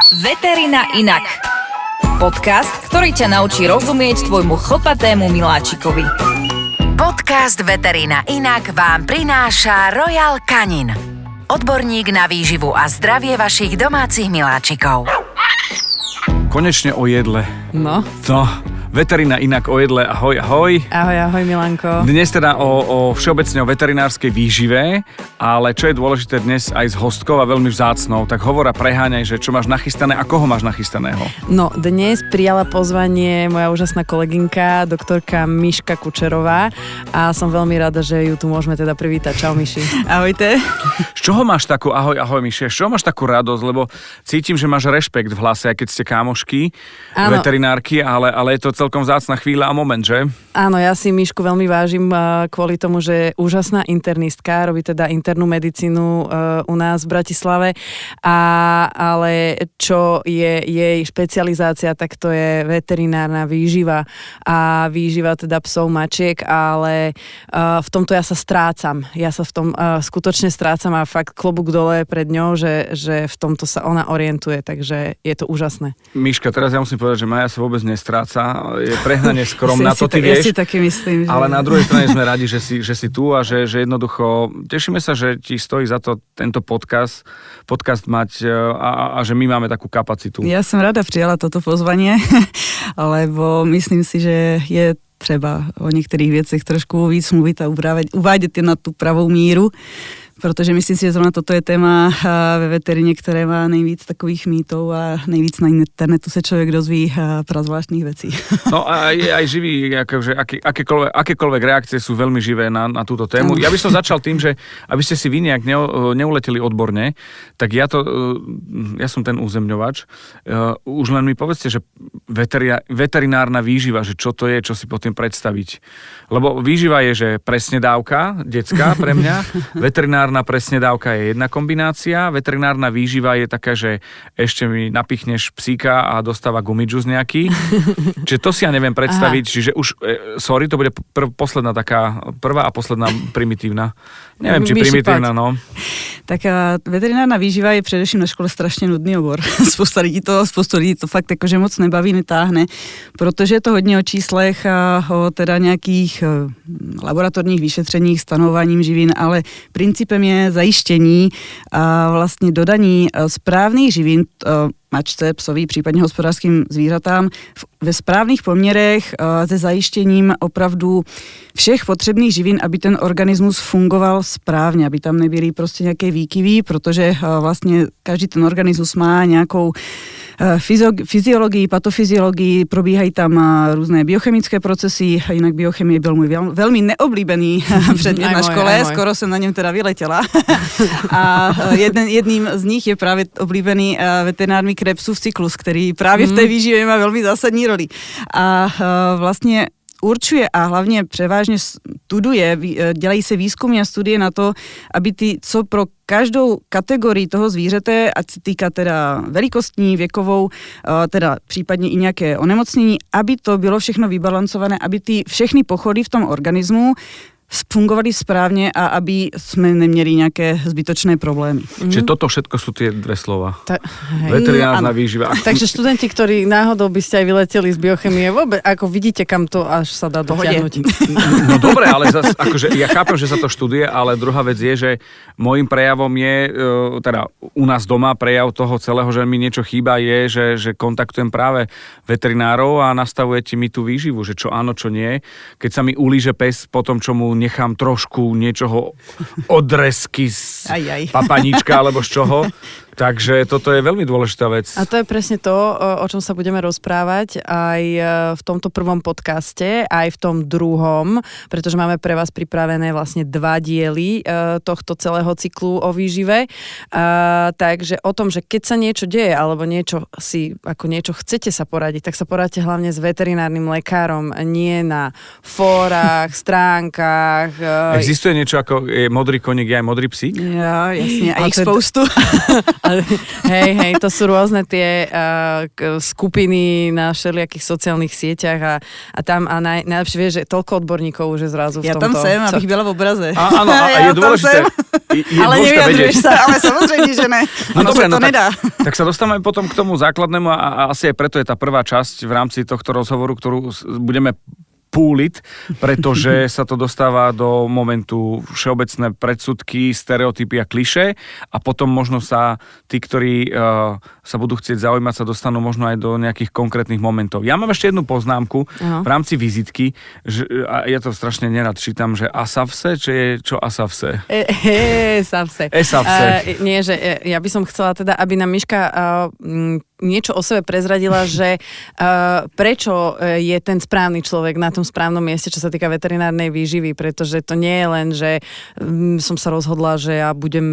Veterina inak. Podcast, ktorý ťa naučí rozumieť tvojmu chlpatému miláčikovi. Podcast Veterina inak vám prináša Royal Canin. Odborník na výživu a zdravie vašich domácich miláčikov. Konečne o jedle. No. Veterina inak o jedle. Ahoj, ahoj. Ahoj, Milanko. Dnes teda o všeobecne o veterinárskej výžive, ale čo je dôležité dnes aj s hostkou a veľmi vzácnou, tak hovor a preháňaj, že čo máš nachystané a koho máš nachystaného. No, dnes prijala pozvanie moja úžasná kolegynka, doktorka Miška Kučerová a som veľmi rada, že ju tu môžeme teda privítať. Čau, Miši. Ahojte. Z čoho máš takú, ahoj Miši, z čoho máš takú radosť, lebo cítim, že máš rešpekt v hlase, aj keď ste kámošky, veterinárky, ale je to celkom vzácna chvíľa a moment, že? Áno, ja si Mišku veľmi vážim kvôli tomu, že je úžasná internistka, robí teda internú medicínu u nás v Bratislave, ale čo je jej špecializácia, tak to je veterinárna výživa a výživa teda psov, mačiek, ale v tomto ja sa strácam. Ja sa v tom skutočne strácam a fakt klobúk dole pred ňou, že v tomto sa ona orientuje, takže je to úžasné. Miška, teraz ja musím povedať, že Maja sa vôbec nestráca, je prehnane skromná, to ty vieš. Ja si taky myslím. Ale na druhej strane sme radi, že si tu a že jednoducho tešíme sa, že ti stojí za to tento podcast mať a že my máme takú kapacitu. Ja som rada prijala toto pozvanie, lebo myslím si, že je treba o niektorých veciach trošku víc mluviť a uvádět je na tú pravou míru. Protože myslím si, že zrovna toto je téma ve veterině, které má nejvíc takových mýtů a nejvíc na internetu se člověk dozví prazvláštnych vecí. No a je aj živý, akože akékoľvek reakcie sú veľmi živé na túto tému. Ja by som začal tým, že aby ste si vy nejak neuleteli odborne, tak ja som ten územňovač. Už len mi povedzte, že veterinárna výživa, že čo to je, čo si pod tým predstaviť. Lebo výživa je, že presne dávka, detská pre mňa, veterinárna presne dávka je jedna kombinácia, veterinárna výživa je taká, že ešte mi napichneš psíka a dostáva gumidžus nejaký. Čiže to si ja neviem predstaviť, čiže už, to bude prvá a posledná primitívna. Neviem, či primitívna, no. Tak veterinárna výživa je především na škole strašně nudný obor. Spousta lidí to fakt jakože moc nebaví, netáhne, protože je to hodně o číslech a o teda nějakých laboratorních vyšetřeních, stanováním živin, ale principem je zajištění a vlastně dodaní správných živin mačce, psoví, případně hospodářským zvířatám ve správných poměrech se zajištěním opravdu všech potřebných živin, aby ten organismus fungoval správně, aby tam nebyly prostě nějaké výkyvy, protože vlastně každý ten organismus má nějakou fyziologii, patofyziologii, probíhají tam různé biochemické procesy, jinak biochemie byl můj velmi neoblíbený předmět na škole, skoro jsem na něm teda vyletěla. A jedním z nich je právě oblíbený veterinární Krebsův cyklus, který právě v té výživě má velmi zásadní roli. A vlastně určuje a hlavně převážně studuje, dělají se výzkumy a studie na to, aby co pro každou kategorii toho zvířete, ať se týká teda velikostní, věkovou, teda případně i nějaké onemocnění, aby to bylo všechno vybalancované, aby ty všechny pochody v tom organismu fungovali správne a aby sme neměli nejaké zbytočné problémy. Čiže toto všetko sú tie dve slova. Veterinárna výživa. Takže študenti, ktorí náhodou by ste aj vyleteli z biochemie, vôbec, ako vidíte, kam to až sa dá dotiahnuť. No dobre, ale akože ja chápem, že sa to študuje, ale druhá vec je, že môjim prejavom je, teda u nás doma prejav toho celého, že mi niečo chýba je, že kontaktujem práve veterinárov a nastavujete mi tú výživu, že čo áno, čo nie. Keď sa mi ulíže pes po tom, čo mu nechám trošku niečoho odresky z papanička alebo z čoho. Takže toto je veľmi dôležitá vec. A to je presne to, o čom sa budeme rozprávať aj v tomto prvom podcaste, aj v tom druhom, pretože máme pre vás pripravené vlastne 2 diely tohto celého cyklu o výžive. Takže o tom, že keď sa niečo deje, alebo niečo chcete sa poradiť, tak sa poradíte hlavne s veterinárnym lekárom, nie na fórach, stránkach. Existuje niečo ako je modrý koník, aj modrý psík? Ja, jasne, a ich spoustu. Hej, to sú rôzne tie skupiny na všelijakých sociálnych sieťach a tam najlepšie vieš, že toľko odborníkov už je zrazu v tomto. Ja tam sem, abych byla v obraze. Áno, a je dôležité. Ale nevyjadruješ sa, ale samozrejme, že ne. No dobre, to nedá. Tak sa dostávame potom k tomu základnému a asi aj preto je tá prvá časť v rámci tohto rozhovoru, ktorú budeme púliť, pretože sa to dostáva do momentu všeobecné predsudky, stereotypy a klišé a potom možno sa tí, ktorí sa budú chcieť zaujímať, sa dostanú možno aj do nejakých konkrétnych momentov. Ja mám ešte jednu poznámku v rámci vizitky, a ja to strašne nerad čítam, že asavse, či je čo asavse? Esavse. Nie, že ja by som chcela teda, aby nám Miška niečo o sebe prezradila, že prečo je ten správny človek na tom správnom mieste, čo sa týka veterinárnej výživy, pretože to nie je len, že som sa rozhodla, že ja budem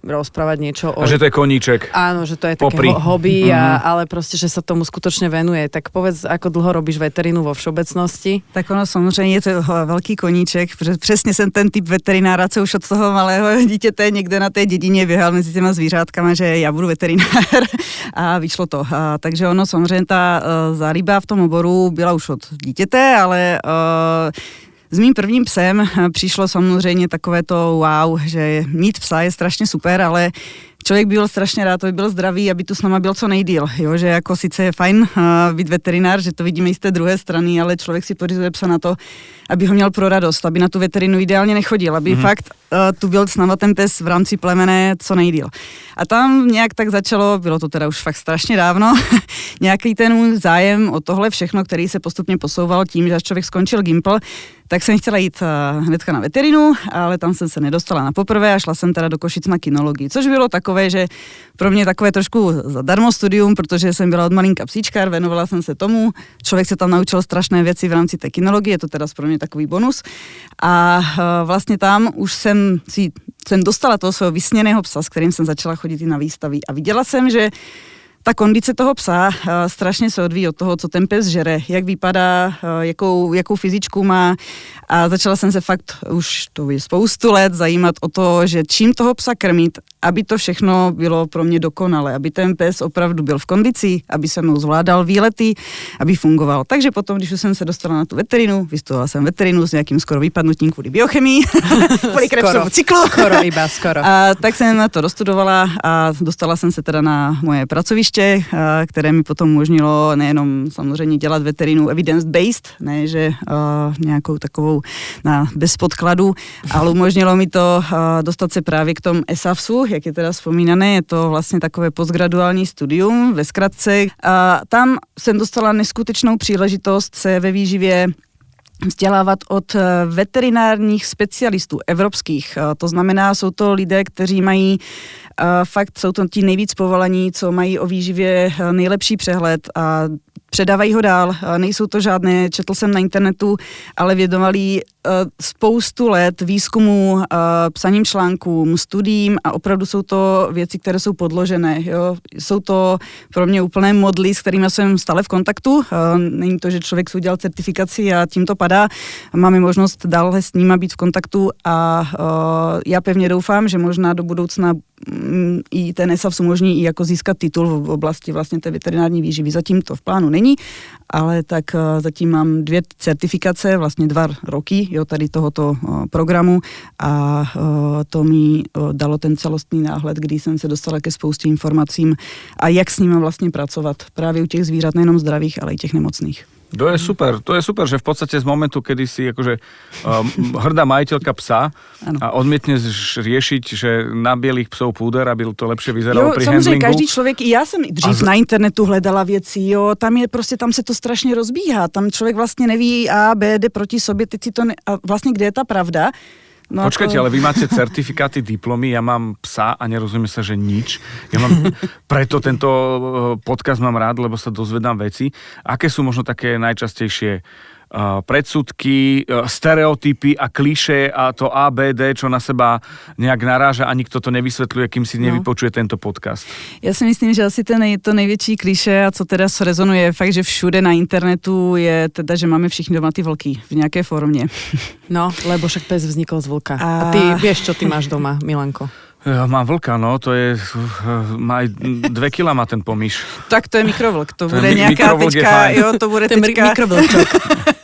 rozprávať niečo o... A že to je koníček. Áno, že to je také hobby, ale proste, že sa tomu skutočne venuje. Tak povedz, ako dlho robíš veterínu vo všeobecnosti? Tak ono samozřejmě je to velký koníček, protože přesně jsem ten typ veterinára, co už od toho malého dítěte někde na té dědině běhal mezi těma zvířátkama, že já budu veterinár a vyšlo to. Takže ono samozřejmě ta záliba v tom oboru byla už od dítěte, ale s mým prvním psem přišlo samozřejmě takové to wow, že mít psa je strašně super, ale člověk by byl strašně rád, aby byl zdravý, aby tu s náma byl co nejdýl, jo, že jako sice je fajn být veterinár, že to vidíme i z té druhé strany, ale člověk si pořizuje psa na to, aby ho měl pro radost, aby na tu veterinu ideálně nechodil, aby fakt tu byl s náma ten pes v rámci plemene co nejdýl. A tam nějak tak začalo, bylo to teda už fakt strašně dávno, nějaký ten můj zájem o tohle všechno, který se postupně posouval tím, že až člověk skončil Gimpl, tak jsem chtěla jít hnedka na veterinu, ale tam jsem se nedostala na poprvé a šla jsem teda do Košic na kinologii, což bylo takové, že pro mě takové trošku zadarmo studium, protože jsem byla od malinka psíčkár, věnovala jsem se tomu, člověk se tam naučil strašné věci v rámci té kinologie, je to teda pro mě takový bonus a vlastně tam už jsem dostala toho svého vysněného psa, s kterým jsem začala chodit i na výstavy a viděla jsem, že ta kondice toho psa strašně se odvíjí od toho, co ten pes žere, jak vypadá, jakou fyzičku má a začala jsem se fakt už to je spoustu let zajímat o to, že čím toho psa krmit, aby to všechno bylo pro mě dokonalé, aby ten pes opravdu byl v kondici, aby se mnou zvládal výlety, aby fungoval. Takže potom, když už jsem se dostala na tu veterinu, vystudovala jsem veterinu s nějakým skoro vypadnutím kvůli biochemii, kvůli Krebsovu cyklu. Skoro. A tak jsem to dostudovala a dostala jsem se teda na moje pracoviště, které mi potom umožnilo nejenom samozřejmě dělat veterinu evidence-based, ne, že nějakou takovou bez podkladu, ale umožnilo mi to dostat se právě k tomu ESAVSu, jak je teda vzpomínané, je to vlastně takové postgraduální studium ve zkratce. A tam jsem dostala neskutečnou příležitost se ve výživě vzdělávat od veterinárních specialistů evropských. To znamená, jsou to lidé, kteří mají fakt, jsou to ti nejvíc povolaní, co mají o výživě nejlepší přehled a předávají ho dál. Nejsou to žádné, četl jsem na internetu, ale věnovali spoustu let výzkumu, psaním článkům, studiím a opravdu jsou to věci, které jsou podložené. Jo? Jsou to pro mě úplné modly, s kterými jsem stále v kontaktu. Není to, že člověk si udělal certifikaci a tím to padá. Máme možnost dále s nima být v kontaktu a já pevně doufám, že možná do budoucna i ten ESAVS umožní i jako získat titul v oblasti vlastně té veterinární výživy. Zatím to v plánu není, ale tak zatím mám 2 certifikace, vlastně 2 roky, jo, tady tohoto programu a to mi dalo ten celostný náhled, kdy jsem se dostala ke spoustě informacím a jak s nimi vlastně pracovat právě u těch zvířat, nejenom zdravých, ale i těch nemocných. To je super, že v podstate z momentu, kedy si akože hrdá majiteľka psa a odmietneš riešiť, že na bielých psov púder, aby to lepšie vyzeralo pri handlingu. Samozřejmě každý člověk, i já jsem dřív na internetu hledala věci, jo, tam se to strašně rozbíhá, tam člověk vlastně neví A, B, jde proti sobě, teď si to a vlastně kde je ta pravda? No počkajte, ale vy máte certifikáty, diplomy, ja mám psa a nerozumiem sa, že nič. Ja mám, preto tento podcast mám rád, lebo sa dozvedám veci. Aké sú možno také najčastejšie predsudky, stereotypy a klišé a to A, B, D, čo na seba nejak naráža a nikto to nevysvetľuje, kým si nevypočuje tento podcast. Já si myslím, že asi to největší klišé a co teda rezonuje je fakt, že všude na internetu je teda, že máme všichni doma ty vlky v nějaké formě. No, lebo však pes vznikol z vlka. A ty vieš, čo ty máš doma, Milanko? Mám vlka, no, to je, má aj 2 kila má ten pomíš. Tak to je mikrovlk, to bude nejaká tečka, jo, to bude tečka. Mikrovlčok.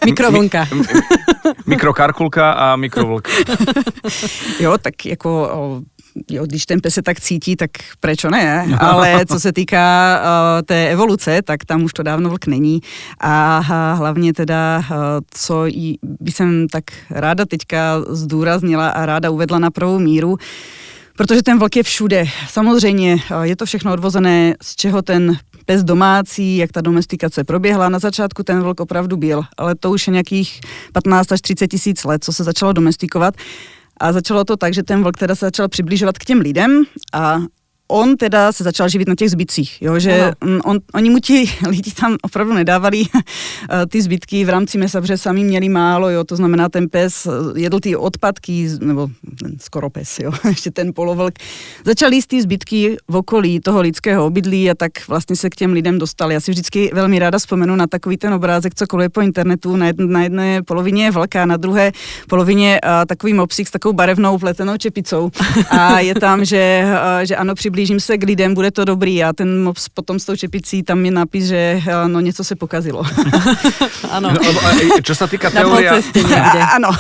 Mikrovlnka. Mikrokarkulka a mikrovlk. Jo, tak jako, jo, když ten pes se tak cítí, tak prečo ne? Ale co se týká té evoluce, tak tam už to dávno vlk není. A hlavně teda, co by jsem tak ráda teďka zdůraznila a ráda uvedla na pravou míru, protože ten vlk je všude. Samozřejmě je to všechno odvozené, z čeho ten pes domácí, jak ta domestikace proběhla. Na začátku ten vlk opravdu byl, ale to už je nějakých 15 až 30 tisíc let, co se začalo domestikovat. A začalo to tak, že ten vlk teda se začal přibližovat k těm lidem a on teda se začal živit na těch zbytcích, jo, že oni mu ti lidi tam opravdu nedávali ty zbytky v rámci mesa, protože sami měli málo, jo, to znamená ten pes jedl ty odpadky, nebo skoro pes, jo, ještě ten polovlk, začal jíst ty zbytky v okolí toho lidského obydlí a tak vlastně se k těm lidem dostali. Já si vždycky velmi ráda vzpomenu na takový ten obrázek, co koluje po internetu, na jedné polovině je vlk a na druhé polovině takový mopsík s takovou barevnou pletenou čepicou a je tam, že ano, přiblížím se k lidem, bude to dobrý a ten mops potom s tou čepicí, tam je nápis, že no něco se pokazilo. Áno. No, čo sa týka teória... Áno.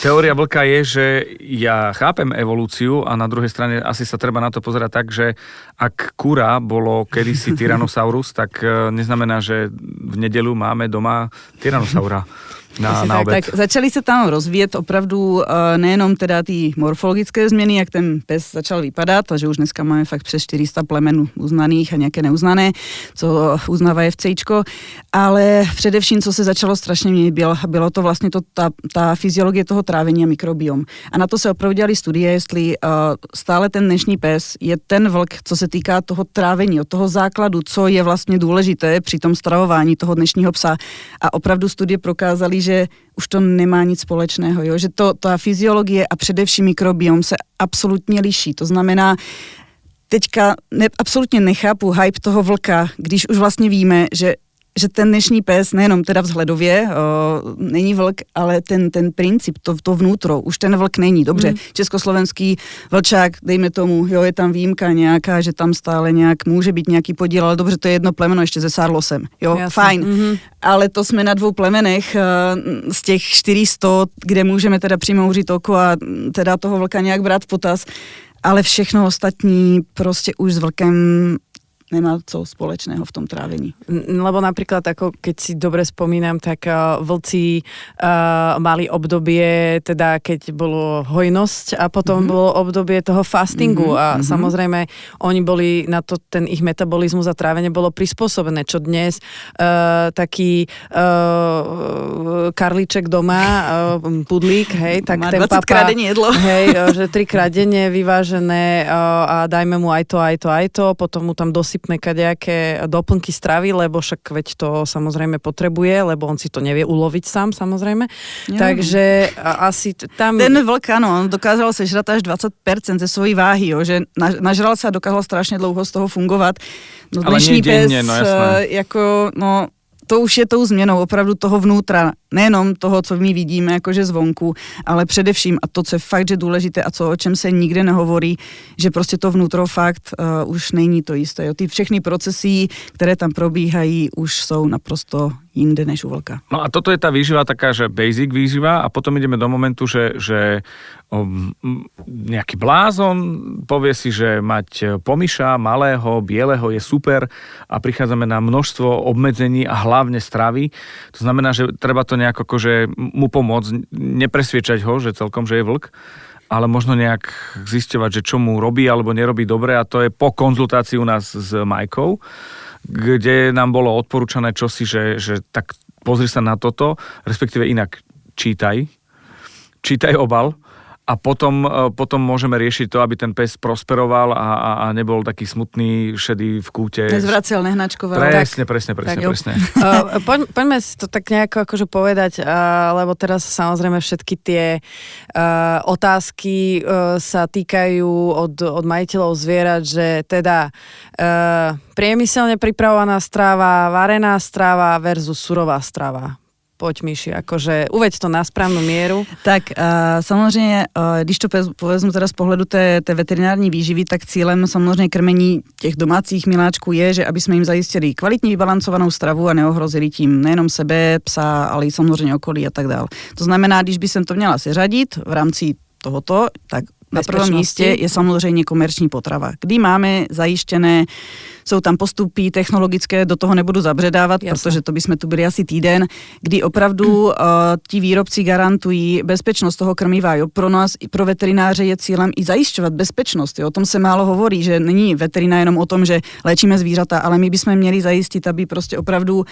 Teória vlka je, že ja chápem evolúciu a na druhej strane asi sa treba na to pozerať tak, že ak kura bolo kedysi Tyrannosaurus, tak neznamená, že v nedeľu máme doma Tyrannosaura. Na obed. Tak začaly se tam rozvíjet opravdu nejenom teda ty morfologické změny, jak ten pes začal vypadat, a že už dneska máme fakt přes 400 plemen uznaných a nějaké neuznané, co uznává FCIčko, ale především, co se začalo strašně měnit, bylo to vlastně ta fyziologie toho trávení a mikrobiom. A na to se opravdu dělali studie, jestli stále ten dnešní pes je ten vlk, co se týká toho trávení, od toho základu, co je vlastně důležité při tom stravování toho dnešního psa. A opravdu studie prokázaly, že už to nemá nic společného, jo? Že ta fyziologie a především mikrobiom se absolutně liší. To znamená, teďka absolutně nechápu hype toho vlka, když už vlastně víme, že ten dnešní pes, nejenom teda vzhledově, není vlk, ale ten princip, to vnútro, už ten vlk není. Dobře, československý vlčák, dejme tomu, jo, je tam výjimka nějaká, že tam stále nějak může být nějaký podíl, ale dobře, to je jedno plemeno ještě se Sarlosem, jo, jasne. Fajn. Ale to jsme na 2 plemenech z těch 400, kde můžeme teda přimouřit oko a teda toho vlka nějak brát v potaz, ale všechno ostatní prostě už s vlkem nemá co spoločného v tom trávení. Lebo napríklad, ako keď si dobre spomínam, tak vlci mali obdobie, teda keď bolo hojnosť a potom bolo obdobie toho fastingu a samozrejme oni boli na to, ten ich metabolizmus a trávenie bolo prispôsobené, čo dnes taký karlíček doma, pudlík, hej, tak má ten 20 papa, krát denne jedlo. Hej, že 3-krát denne vyvážené a dajme mu aj to, potom mu tam dosypme kadejaké doplnky stravy, lebo však veď to samozrejme potrebuje, lebo on si to nevie uloviť sám, samozrejme. Ja. Takže asi tam... Ten vlk, ano, on dokázal sežrat až 20% ze svojí váhy, jo, že nažral se a dokázal strašně dlouho z toho fungovat. No, dnešní pes, jako, no, to už je tou změnou opravdu toho vnútra, nejenom toho, co my vidíme jakože zvonku, ale především, a to, co je fakt, že důležité a co, o čem se nikde nehovorí, že prostě to vnútro fakt už není to jisté. Jo. Ty všechny procesy, které tam probíhají, už jsou naprosto jinde než u vlka. No a toto je tá výživa taká, že basic výživa a potom ideme do momentu, že nejaký blázon povie si, že mať pomyša malého, bieleho je super a prichádzame na množstvo obmedzení a hlavne stravy. To znamená, že treba to nejako akože mu pomôcť, nepresviečať ho, že celkom, že je vlk, ale možno nejak zisťovať, že čo mu robí alebo nerobí dobre a to je po konzultácii u nás s Majkou, kde nám bolo odporúčané čosi, že tak pozri sa na toto, respektíve inak čítaj obal a potom môžeme riešiť to, aby ten pes prosperoval a nebol taký smutný, šedý v kúte. Nezvracel, nehnačkoval. Presne. Poďme si to tak nejako akože povedať, lebo teraz samozrejme všetky tie otázky sa týkajú od majiteľov zvierat, že teda priemyselne pripravovaná strava, varená strava versus surová strava. Poď, Míši, akože uveď to na správnu mieru. Tak samozřejmě, když to povezmu teda z pohledu té veterinární výživy, tak cílem samozřejmě krmení těch domácích miláčků je, že aby jsme jim zajistili kvalitní vybalancovanou stravu a neohrozili tím nejenom sebe, psa, ale i samozřejmě okolí a tak dále. To znamená, když by jsem to měla seřadit v rámci tohoto, tak na prvom místě je samozřejmě komerční potrava, kdy máme zajištěné, jsou tam postupy technologické, do toho nebudu zabředávat, protože to bychom tu byli asi týden, kdy opravdu ti výrobci garantují bezpečnost toho krmiva. Jo. Pro nás, i pro veterináře je cílem i zajišťovat bezpečnost. Jo. O tom se málo hovorí, že není veterina jenom o tom, že léčíme zvířata, ale my bychom měli zajistit, aby prostě opravdu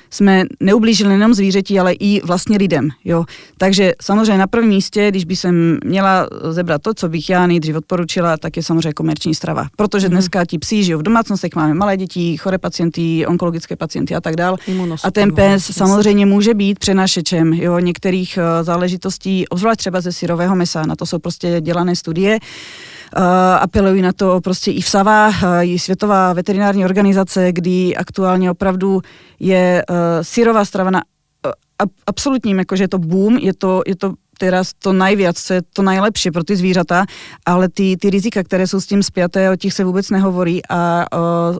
jsme neublížili jenom zvířeti, ale i vlastně lidem. Jo. Takže samozřejmě na prvním místě, když by jsem měla zebrat to, co bych já nejdřív odporučila, tak je samozřejmě komerční strava. Protože dneska ti psi žijou v domácnostech, máme malé děti, choré pacienty, onkologické pacienty a tak dál. A ten pes samozřejmě může být přenašečem některých záležitostí, obzvlášť třeba ze syrového mesa. Na to jsou prostě dělané studie. Apelují na to prostě i FSAVA, i Světová veterinární organizace, kdy aktuálně opravdu je syrová strava na absolutním, jakože je to boom, je to teraz to najviac, co je to najlepšie pro ty zvířata, ale ty rizika, které jsou s tím spjaté, o těch se vůbec nehovorí a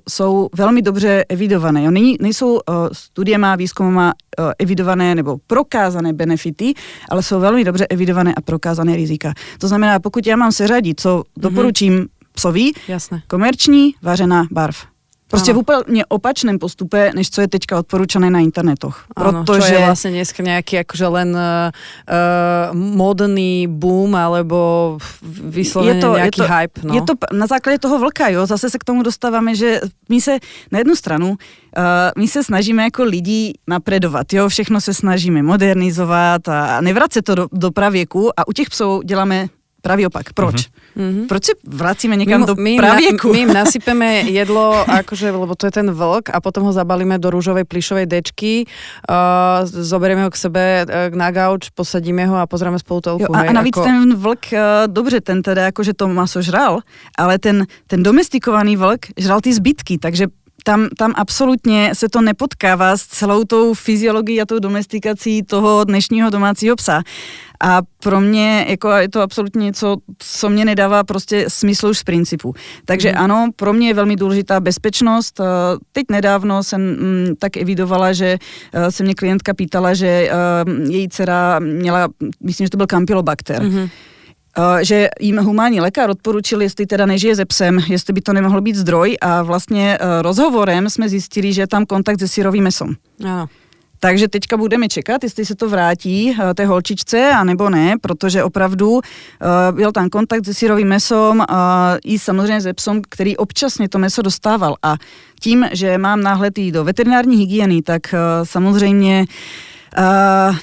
jsou velmi dobře evidované. Jo. Nejsou studiema, výzkumama evidované nebo prokázané benefity, ale jsou velmi dobře evidované a prokázané rizika. To znamená, pokud já mám seřadit, co doporučím psovi, komerční vařená barv. Prostě v úplne opačném postupe, než co je teďka odporúčané na internetoch. Protože... Čo je vlastne dneska nejaký akože len módny boom, alebo vyslovene nejaký hype. No. Je to na základě toho vlka, jo. Zase se k tomu dostáváme, že my se na jednu stranu my se snažíme jako lidi napredovat, jo. Všechno se snažíme modernizovat a nevracet to do pravěku a u těch psů děláme pravý opak. Proč? Proč si vracíme niekam do pravieku? My im nasypeme jedlo, akože, lebo to je ten vlk a potom ho zabalíme do rúžovej plišovej dečky, zoberieme ho k sebe na gauč, posadíme ho a pozrieme spolu telku. A navíc ten vlk, dobře, ten teda akože to maso žral, ale ten domestikovaný vlk žral ty zbytky, takže tam absolutně se to nepotkává s celou tou fyziologií a tou domestikací toho dnešního domácího psa. A pro mě jako je to absolutně něco, co mě nedává prostě smysl už z principu. Takže ano, pro mě je velmi důležitá bezpečnost. Teď nedávno jsem tak evidovala, že se mě klientka pýtala, že její dcera měla, myslím, že to byl Campylobacter. Že jim humánní lékař odporučil, jestli teda nežije se psem, jestli by to nemohl být zdroj a vlastně rozhovorem jsme zjistili, že je tam kontakt se syrovým mesom. Ano. Takže teďka budeme čekat, jestli se to vrátí té holčičce, anebo ne, protože opravdu byl tam kontakt se syrovým mesom i samozřejmě se psom, který občasně to meso dostával. A tím, že mám náhled i do veterinární hygieny, tak samozřejmě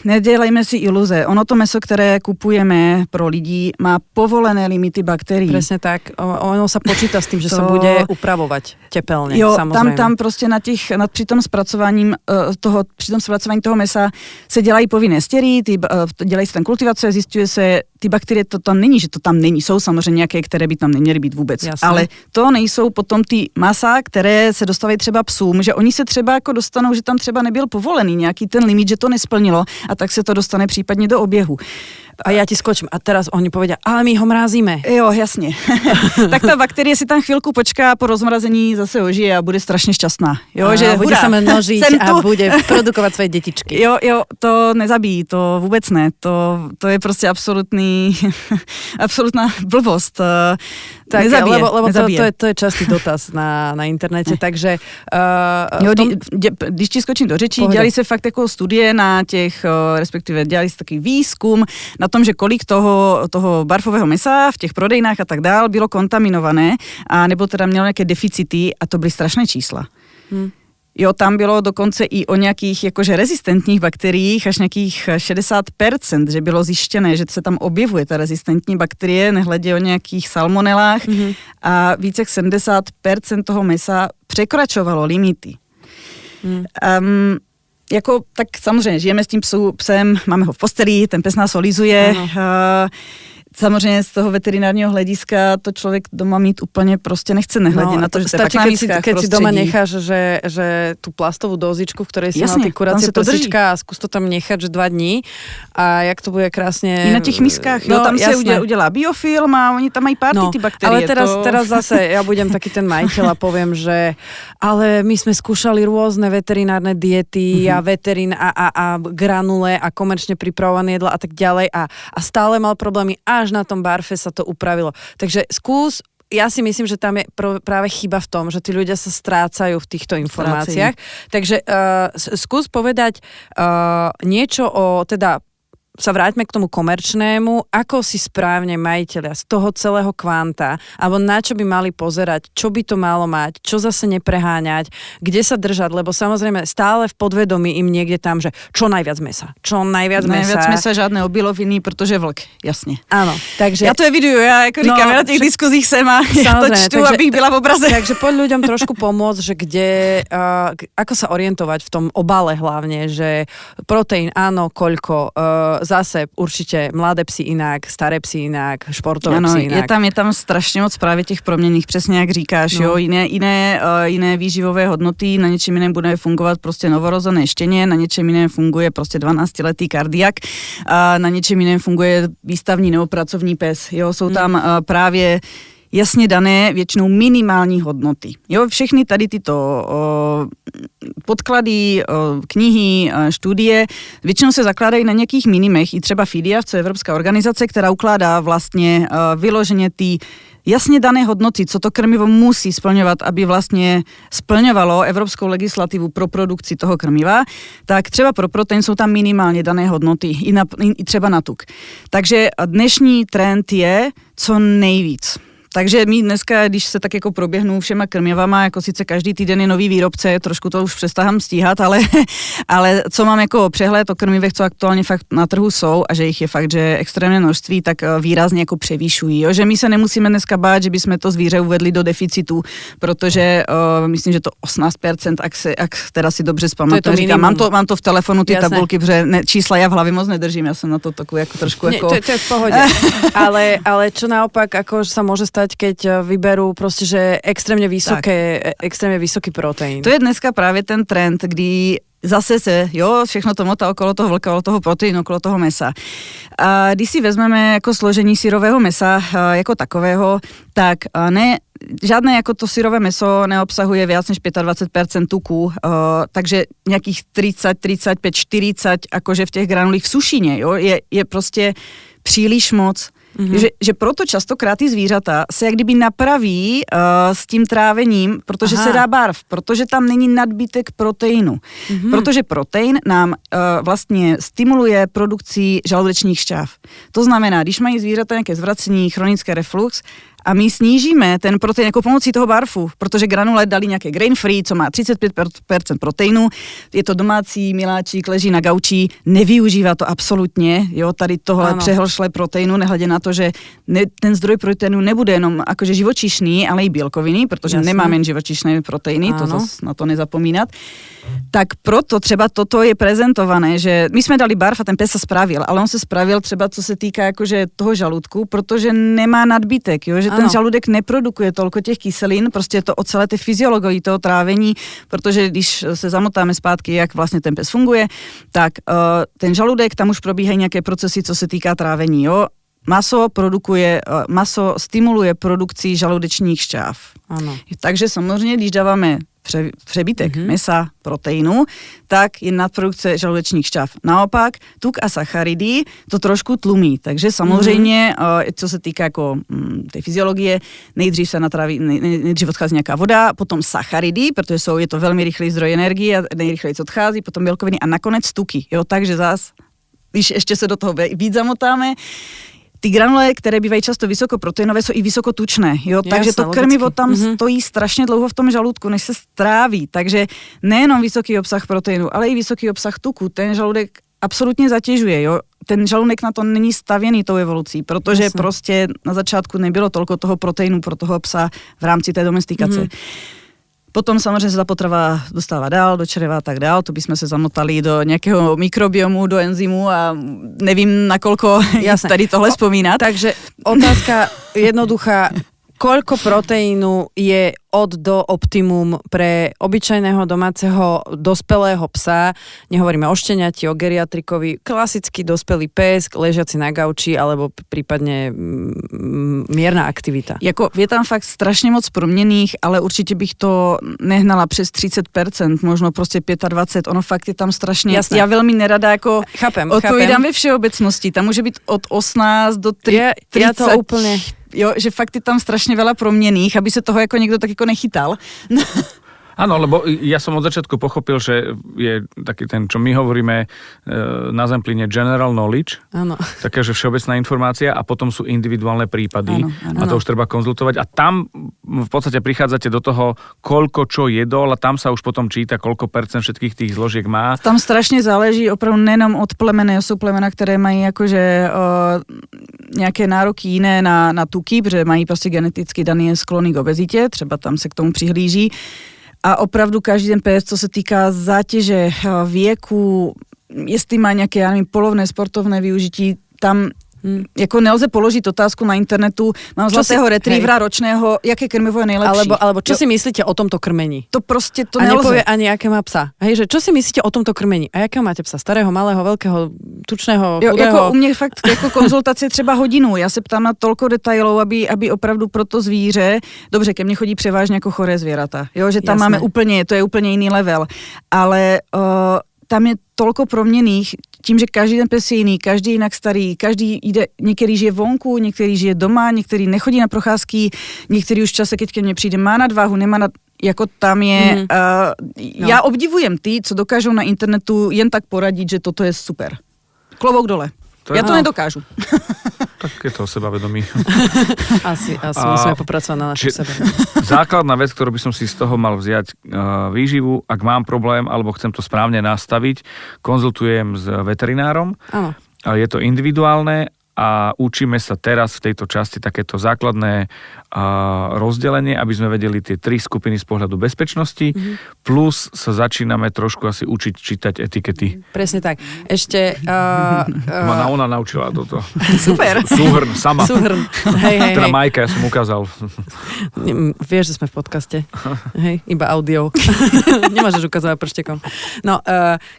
nedělejme si iluze. Ono to meso, které kupujeme pro lidi, má povolené limity baktérií. Presne tak. Ono sa počíta s tým, že sa bude upravovať tepelne, jo, samozrejme. Tam prostě při tom zpracování toho mesa se dělají povinné stěry, dělají se tam kultivace, zjišťuje se, ty bakterie to tam není, že to tam není. Jsou samozřejmě nějaké, které by tam neměly být vůbec. Jasne. Ale to nejsou potom ty masa, které se dostávají třeba psům, že oni se třeba jako dostanou, že tam třeba nebyl povolený nějaký ten limit, že to nesplnilo a tak se to dostane případně do oběhu. A ja ti skočím. A teraz oni povedia, ale my ho mrázíme. Jo, jasně. Tak ta bakterie si tam chvilku počká, po rozmrazení zase ožije a bude strašně šťastná. Jo, a že bude sa množiť a bude produkovať svoje detičky. Jo, to nezabíjí, to vůbec ne. To je prostě absolutná blbost. Tak, nezabije, lebo nezabije. to je častý dotaz na internete, takže... Když ti skočím do řečí, dělali se fakt jako studie na těch, respektive dělali se takový výzkum na tom, že kolik toho barfového mesa v těch prodejnách a tak dál bylo kontaminované, a nebo teda mělo nějaké deficity a to byly strašné čísla. Jo, tam bylo dokonce i o nějakých jakože rezistentních bakteriích až nějakých 60%, že bylo zjištěné, že se tam objevuje ta rezistentní bakterie, nehledě o nějakých salmonelách a více jak 70% toho mesa překračovalo limity. Tak samozřejmě žijeme s tím psem, máme ho v posteli, ten pes nás olizuje. samozřejmě z toho veterinárního hlediska to člověk doma mít úplně prostě nechce, nehledě na to, že to je pak na miskách keď si doma necháš, že tú plastovú dozičku, v ktorej si mal tie kuracie prsička a skús to tam nechať, že 2 dní a jak to bude krásne... I na těch miskách, jo, tam se udělá biofilm a oni tam mají párty ty bakterie. Ale teraz zase ja budem taký ten majiteľ a poviem, že ale my sme skúšali rôzne veterinárne diety a veterín a granule a komerčne pripravované jedla a tak ďalej a stále mal problémy, až na tom barfe sa to upravilo. Takže skús, ja si myslím, že tam je práve chyba v tom, že tí ľudia sa strácajú v týchto informáciách. Takže skús povedať niečo o teda sa vráťme k tomu komerčnému, ako si správne majiteľia z toho celého kvanta, alebo na čo by mali pozerať, čo by to malo mať, čo zase nepreháňať, kde sa držať, lebo samozrejme stále v podvedomí im niekde tam, že čo najviac mesa. Najviac mesa, žádné obiloviny, protože vlk, jasně. Áno, takže... Ja to eviduju, ja ako říkám, na tých diskuzích sem a ja to čtu, abych byla v obraze. Takže poď ľuďom trošku pomôcť, že kde, ako sa orientovať v tom obale hlavne, že proteín áno, koľko, zase určite mladé psy inak, staré psy inak, športové psy inak. Je tam strašně moc právě těch proměnných, přesně jak říkáš, jo, jiné výživové hodnoty, na něčem jiném bude fungovat prostě novorozené štěně, na něčem jiném funguje prostě 12letý kardiak, a na něčem jiném funguje výstavní neopracovní pes, jo, jsou tam právě jasně dané většinou minimální hodnoty. Jo, všechny tady tyto podklady, knihy, studie většinou se zakládají na nějakých minimech. I třeba FIDIA, co je evropská organizace, která ukládá vlastně vyloženě ty jasně dané hodnoty, co to krmivo musí splňovat, aby vlastně splňovalo evropskou legislativu pro produkci toho krmiva, tak třeba pro protein jsou tam minimálně dané hodnoty, i třeba na tuk. Takže dnešní trend je co nejvíc. Takže my dneska, když se tak jako proběhnu všema krmivama, jako sice každý týden je nový výrobce, trošku to už přestávám stíhat, ale co mám jako přehled o krmivech, co aktuálně fakt na trhu jsou a že jich je fakt, že extrémně množství, tak výrazně jako převýšují. Jo? Že my se nemusíme dneska bát, že bychom to zvíře uvedli do deficitu, protože myslím, že to 18%, ak teda si dobře zpamatuju, říkám, mám to v telefonu, ty tabulky, protože čísla já v hlavě moc nedržím, já jsem na to takovou jako trošku jako... To je v pohode, ale čo naopak, ako sa môže stať, keď vyberú proste, že extrémne vysoký proteín. To je dneska právě ten trend, kdy zase se, jo, všechno to motá okolo toho vlka, okolo toho proteínu, okolo toho mesa. A když si vezmeme jako složení syrového mesa jako takového, tak žádné jako to syrové meso neobsahuje viac než 25% tuku, takže nějakých 30, 35, 40, akože v těch granulích v sušině, jo, je prostě příliš moc. Že proto častokrát ty zvířata se jak kdyby napraví s tím trávením, protože se dá barv, protože tam není nadbytek proteinu. Protože protein nám vlastně stimuluje produkci žaludečních šťáv. To znamená, když mají zvířata nějaké zvracení, chronické reflux, a my snížíme ten protein jako pomocí toho barfu, protože granule dali nějaké grain free, co má 35% proteinu, je to domácí miláčik, leží na gaučí, nevyužívá to absolutně, jo, tady tohle přehlšlé proteinu, nehledě na to, že ten zdroj proteinu nebude jenom akože živočišný, ale i bílkoviny, protože nemáme jen živočišné proteiny, to zase na to nezapomínat. Tak proto třeba toto je prezentované, že my jsme dali barv a ten pes se spravil, ale on se spravil třeba co se týká jakože toho žaludku, protože nemá nadbytek, jo, že ten žaludek neprodukuje toľko těch kyselin, prostě je to o celé té fyziologii toho trávení, protože když se zamotáme zpátky, jak vlastně ten pes funguje, tak ten žaludek, tam už probíhají nějaké procesy, co se týká trávení, jo. Maso stimuluje produkci žaludečních šťáv. Ano. Takže samozřejmě, když dáváme přebytek mesa, proteinu, tak je nadprodukce žaludečních šťáv. Naopak, tuk a sacharidy to trošku tlumí. Takže samozřejmě, co se týká jako té fyziologie, nejdřív se natraví, nejdřív odchází nějaká voda, potom sacharidy, protože je to velmi rychlý zdroj energie a nejrychleji odchází, potom bílkoviny a nakonec tuky. Jo, takže zás, když ještě se do toho víc zamotáme, ty granule, které bývají často vysokoproteinové, jsou i vysokotučné, jo, takže to krmivo tam stojí strašně dlouho v tom žaludku, než se stráví, takže nejenom vysoký obsah proteinu, ale i vysoký obsah tuku, ten žaludek absolutně zatěžuje, jo. Ten žaludek na to není stavěný tou evolucí, protože prostě na začátku nebylo toľko toho proteinu pro toho psa v rámci té domestikace. Potom samozřejmě se ta potrava dostává dál do čreva a tak dál, to bychom se zamotali do nějakého mikrobiomu, do enzymu a nevím, nakolko tady tohle vzpomínat. Takže otázka jednoduchá, koľko proteínu je od do optimum pre obyčajného domáceho dospelého psa? Nehovoríme o šteniati, o geriatrikovi, klasický dospelý pes, ležiaci na gauči alebo prípadne mierna aktivita. Jako je tam fakt strašně moc proměnných, ale určitě bych to nehnala přes 30%, možno prostě 25%, ono fakt je tam strašně. Jasné. Já velmi nerada jako odpovídám ve všeobecnosti, tam může být od 18 do 30. Ja to úplne... Jo, že fakt je tam strašne veľa proměnných, aby se toho jako někdo tak jako nechytal. Áno, lebo ja som od začiatku pochopil, že je taký ten, čo my hovoríme na Zempline general knowledge, áno. Také, že všeobecná informácia a potom sú individuálne prípady a to už treba konzultovať a tam v podstate prichádzate do toho, koľko čo jedol a tam sa už potom číta, koľko percent všetkých tých zložiek má. Tam strašně záleží opravdu nejenom od plemene, jsou plemena, které mají jakože nějaké nároky jiné na tuky, protože mají prostě geneticky daný sklony k obezitě, třeba tam se k tomu přihlíží. A opravdu každý ten pes, co se týká zátěže, věku, jestli má nějaké, já nevím, polovné, sportovné využití, tam jako nelze položit otázku na internetu, mám zlatého retrievera ročného, jaké krmivo je nejlepší. Alebo čo si myslíte o tomto krmení? To prostě to a nelze. nepovie ani, aké má psa. Hej, že čo si myslíte o tomto krmení? A jakého máte psa? Starého, malého, velkého, tučného, chudého? Jako u mě fakt jako konzultace třeba hodinu. Já se ptám na tolko detailů, aby opravdu pro to zvíře, dobře, ke mně chodí převážně jako choré zvěrata. Jo, že tam máme úplně, to je úplně jiný level. Ale tam je tolko proměnných, tím, že každý ten pes je jiný, každý je jinak starý, každý jde, některý žije vonku, některý žije doma, některý nechodí na procházky, některý už v čase, keď ke mně přijde, má nadváhu, nemá jako tam je, já obdivujem ty, co dokážou na internetu jen tak poradit, že toto je super. Klobouk dole. Ja to nedokážu. Tak je to sebavedomí. Asi musíme popracovať na našu sebavedomí. Základná vec, ktorú by som si z toho mal vziať, výživu, ak mám problém, alebo chcem to správne nastaviť, konzultujem s veterinárom. Áno. Je to individuálne a učíme sa teraz v tejto časti takéto základné rozdelenie, aby sme vedeli tie 3 skupiny z pohľadu bezpečnosti, plus sa začíname trošku asi učiť čítať etikety. Presne tak. Ešte... Ona naučila toto. Super. Súhrn, sama. Súhrn. Hej. Teda Majka, ja som ukázal. Vieš, že sme v podcaste. Hej, iba audio. Nemôžeš ukazovať prštekom. No,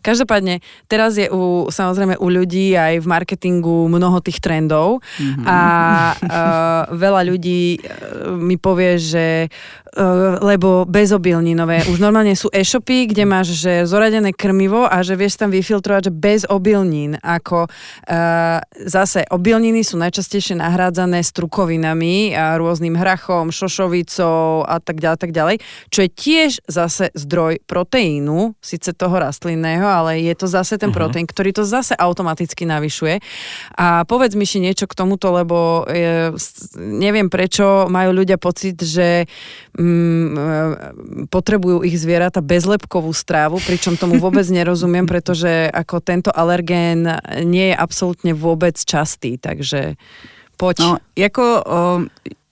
každopádne, teraz je samozrejme u ľudí aj v marketingu mnoho tých trendov a veľa ľudí mi povie, že lebo bezobilninové. Už normálne sú e-shopy, kde máš že zoradené krmivo a že vieš tam vyfiltrovať, že bez obilnín. Ako zase obilniny sú najčastejšie nahrádzané strukovinami a rôznym hrachom, šošovicou a tak ďalej, čo je tiež zase zdroj proteínu, síce toho rastlinného, ale je to zase ten proteín, ktorý to zase automaticky navyšuje. A povedz mi niečo k tomuto, lebo neviem prečo majú ľudia pocit, že potrebujú ich zvieratá bezlepkovú strávu, pričom tomu vôbec nerozumiem, pretože ako tento alergén nie je absolútne vôbec častý, takže poď. No,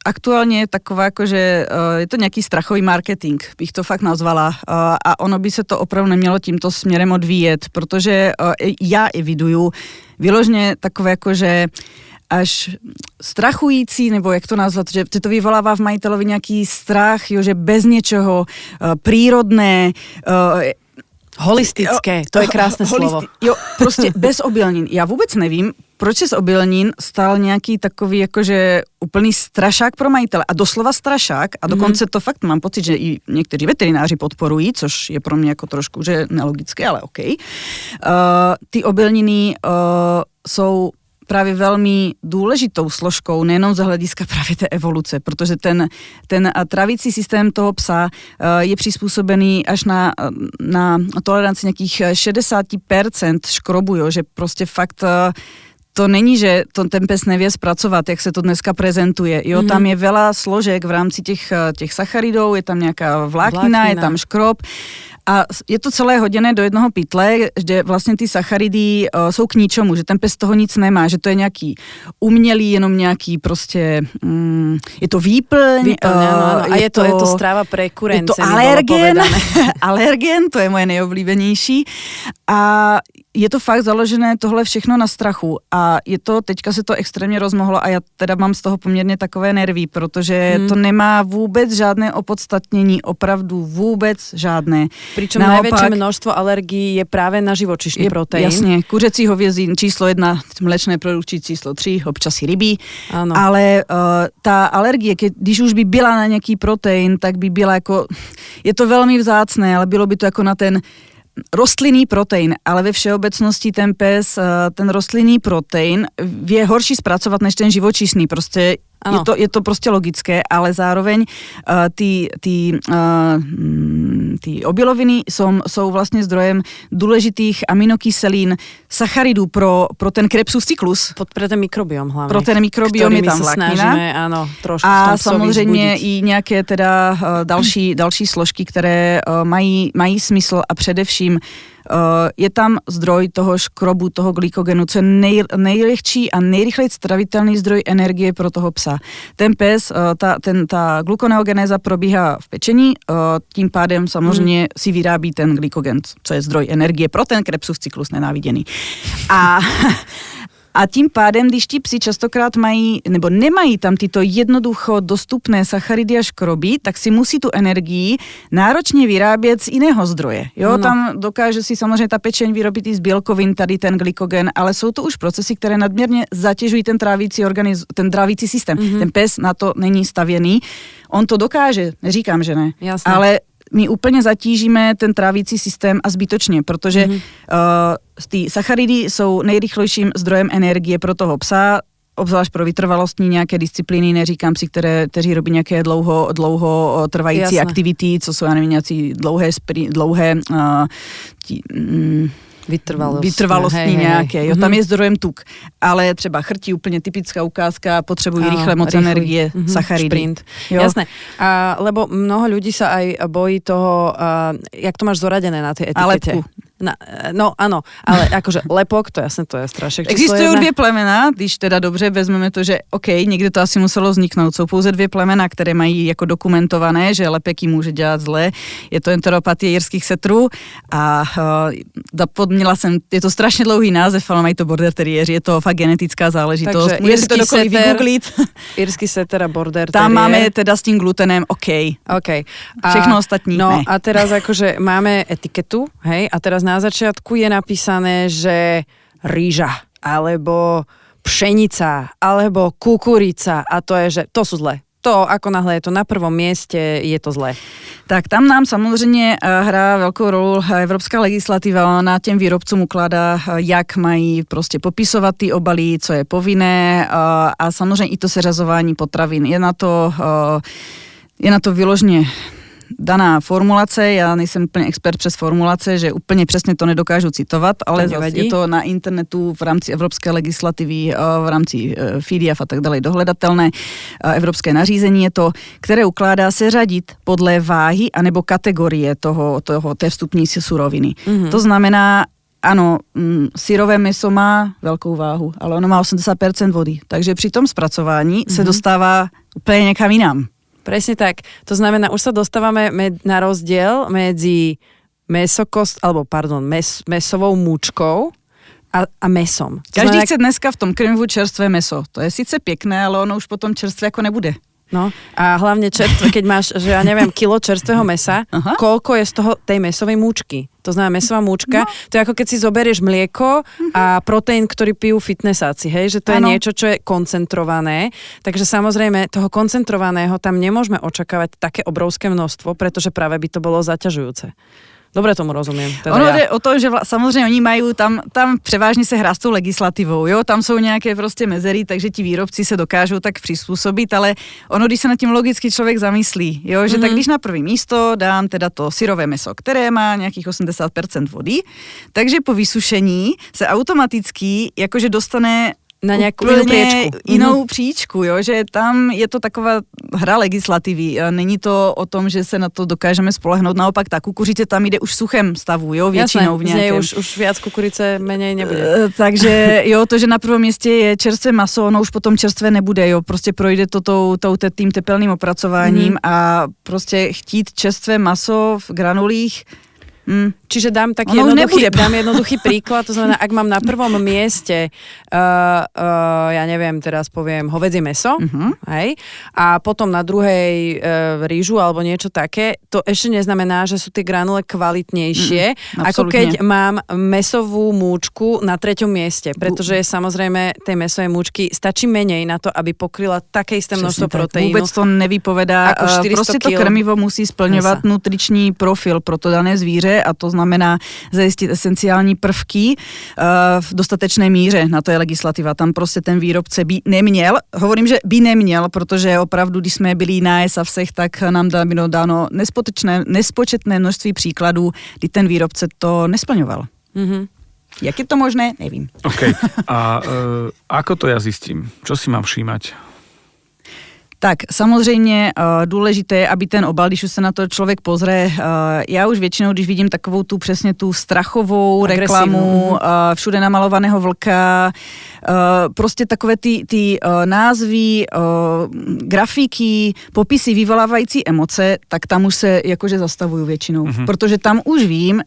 aktuálně je taková, jakože je to nějaký strachový marketing, bych to fakt nazvala. A ono by se to opravdu nemělo tímto směrem odvíjet, protože já eviduju vyložně takové jakože až strachující, nebo jak to nazvat, že to vyvolává v majitelovi nějaký strach, jo, že bez něčeho prírodné, holistické, to je krásné slovo. Jo, prostě bez obilnin. Já vůbec nevím, proč se z obilnin stal nějaký takový jakože úplný strašák pro majitele. A doslova strašák. A dokonce to fakt mám pocit, že i někteří veterináři podporují, což je pro mě jako trošku že nelogické, ale OK. Ty obilniny jsou právě velmi důležitou složkou, nejenom z hlediska právě té evoluce, protože ten trávicí systém toho psa je přizpůsobený až na toleranci nějakých 60% škrobu, jo, že prostě fakt to není, že ten pes nevie spracovat, jak se to dneska prezentuje. Jo, tam je veľa složek v rámci těch sacharidů, je tam nějaká vláknina, je tam škrob A je to celé hoděné do jednoho pytle, že vlastně ty sacharidy jsou k ničomu, že ten pes toho nic nemá, že to je nějaký umělý, jenom nějaký prostě, je to výplň. Áno. A je to strava pre kurence. Je to alergen, to je moje nejoblíbenější. A je to fakt založené tohle všechno na strachu a je to, teďka se to extrémně rozmohlo a já teda mám z toho poměrně takové nervy, protože to nemá vůbec žádné opodstatnění, opravdu vůbec žádné. Pričom najväčšie množstvo alergií je práve na živočišný proteín. Jasně, kuřecí hovězí číslo 1, mléčné produkty číslo 3, občas i rybí, ano. Ale ta alergie, když už by byla na nějaký protein, tak by byla jako, je to velmi vzácné, ale bylo by to jako na ten rostlinný protein, ale ve všeobecnosti ten pes, ten rostlinný protein je horší zpracovat než ten živočišný, prostě je to prostě logické, ale zároveň ty obiloviny jsou vlastně zdrojem důležitých aminokyselín, sacharidů pro ten Krebsův cyklus. Pro ten mikrobiom hlavně. Pro ten mikrobiom je tam vláknina. Áno, trošku a samozřejmě i nějaké teda další složky, které mají smysl a především je tam zdroj toho škrobu, toho glykogenu, co je nejlehčí a nejrychleji stravitelný zdroj energie pro toho psa. Ten pes, ta glukoneogenéza probíhá v pečení, tím pádem samozřejmě si vyrábí ten glykogen, co je zdroj energie pro ten Krebsův cyklus nenáviděný. A tím pádem, když ti psi častokrát mají, nebo nemají tam tyto jednoducho dostupné sacharidy a škroby, tak si musí tu energii náročně vyrábět z jiného zdroje. Jo, tam dokáže si samozřejmě ta pečeň vyrobit i z bílkovin, tady ten glykogen, ale jsou to už procesy, které nadměrně zatěžují ten trávící systém. Ten pes na to není stavěný. On to dokáže, neříkám, že ne. Jasné. Ale my úplně zatížíme ten trávící systém a zbytočně, protože ty sacharidy jsou nejrychlejším zdrojem energie pro toho psa, obzvlášť pro vytrvalostní nějaké disciplíny, neříkám si, kteří robí nějaké dlouho trvající aktivity, co jsou, já nevím, nějací dlouhé vytrvalostní nějaké. Jo, tam je zdrojem tuk. Ale třeba chrtí, úplně typická ukázka, potřebují rychle moc energie, sacharidy. Šprint. Jasné. Lebo mnoho ľudí sa aj bojí toho, jak to máš zoradené na tej etikete. Lepku. No ano, ale akože lepok, to jasné, to je strašek. Existují dvě plemena, když teda dobře vezmeme to, že OK, někde to asi muselo vzniknout. Jsou pouze dvě plemena, které mají jako dokumentované, že lepek jim může dělat zle. Je to enteropatie jirských setrů a zapomněla jsem, je to strašně dlouhý název, ale mají to border terriéři, je to fakt genetická záležitost. Takže můžete si to dokoliv vygooglit. Irský setter a border terriér. Tam máme teda s tím glutenem OK. Všechno ostatní ne. A teraz akože máme etiketu, hej, a teraz na začiatku je napísané, že rýža, alebo pšenica, alebo kukurica a to je, že to sú zlé. To, ako náhle je to na prvom mieste, je to zlé. Tak tam nám samozřejmě hrá velkou roli evropská legislativa, ona těm výrobcům ukládá, jak mají prostě popisovat ty obaly, co je povinné a samozřejmě i to seřazování potravin. Je na to vyloženě daná formulace, já nejsem úplně expert přes formulace, že úplně přesně to nedokážu citovat, ale je to na internetu v rámci evropské legislativy, v rámci FIDIAF a tak dále dohledatelné. Evropské nařízení je to, které ukládá seřadit podle váhy anebo kategorie té vstupní suroviny. To znamená, ano, syrové meso má velkou váhu, ale ono má 80% vody, takže při tom zpracování se dostává úplně někam jinam. Presne tak. To znamená, už sa dostávame na rozdiel medzi mesovou múčkou a mesom. Každý chce dneska v tom krmivu čerstvé meso. To je sice pěkné, ale ono už potom čerstvé jako nebude. No a hlavne čerstvé, keď máš, že ja neviem, kilo čerstvého mesa, koľko je z toho tej mesovej múčky? To znamená mesová múčka, to je ako keď si zoberieš mlieko a proteín, ktorý pijú fitnessáci, hej, že to je niečo, čo je koncentrované, takže samozrejme toho koncentrovaného tam nemôžeme očakávať také obrovské množstvo, pretože práve by to bolo zaťažujúce. Dobre tomu rozumím. Teda ono jde o to, že samozřejmě oni mají tam převážně se hrá s tou legislativou, jo, tam jsou nějaké prostě mezery, takže ti výrobci se dokážou tak přizpůsobit, ale ono, když se nad tím logicky člověk zamyslí, jo, že tak když na první místo dám teda to syrové meso, které má nějakých 80% vody, takže po vysušení se automaticky jakože dostane na nejakú inú priečku. Inou příčku, jo, že tam je to taková hra legislativy. Není to o tom, že se na to dokážeme spolehnout. Naopak ta kukuřice tam jde už v suchém stavu, jo, většinou v nějakém. Jasné, už viac kukurice menej nebude. Takže jo, to, že na prvom mieste je čerstvé maso, no už potom čerstvé nebude, jo, prostě projde to tým tepelným opracováním a prostě chtít čerstvé maso v granulích. Čiže dám jednoduchý príklad, to znamená, ak mám na prvom mieste, ja neviem, teraz poviem hovädzie mäso, hej, a potom na druhej rýžu alebo niečo také, to ešte neznamená, že sú tie granule kvalitnejšie, ako keď mám mäsovú múčku na treťom mieste, pretože samozrejme tej mäsovej múčky stačí menej na to, aby pokryla také isté množstvo proteínu. Vôbec to nevypovedá, proste to krmivo musí splňovať nutriční profil pro to dané zvíře a to znamená zajistit esenciální prvky v dostatečné míře. Na to je legislativa. Tam prostě ten výrobce by neměl. Hovorím, že by neměl, protože opravdu, když jsme byli na ESAVSech, tak nám bylo dáno nespočetné množství příkladů, kdy ten výrobce to nesplňoval. Jak je to možné? Nevím. OK. A ako to ja zistím? Čo si mám všímať? Tak samozřejmě důležité je, aby ten obal, když už se na to člověk pozře, já už většinou, když vidím takovou tu přesně tu strachovou reklamu, všude namalovaného vlka, prostě takové ty názvy, grafiky, popisy vyvolávající emoce, tak tam už se jakože zastavuju většinou. Protože tam už vím,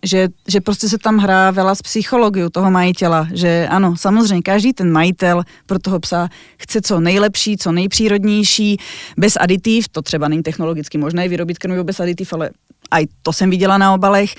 že prostě se tam hrá veľa s psychologiou toho majitela, že ano, samozřejmě každý ten majitel pro toho psa chce co nejlepší, co nejpřírodnější, bez aditiv, to třeba není technologicky možné vyrobit krmivo bez aditiv, ale aj to jsem viděla na obalech.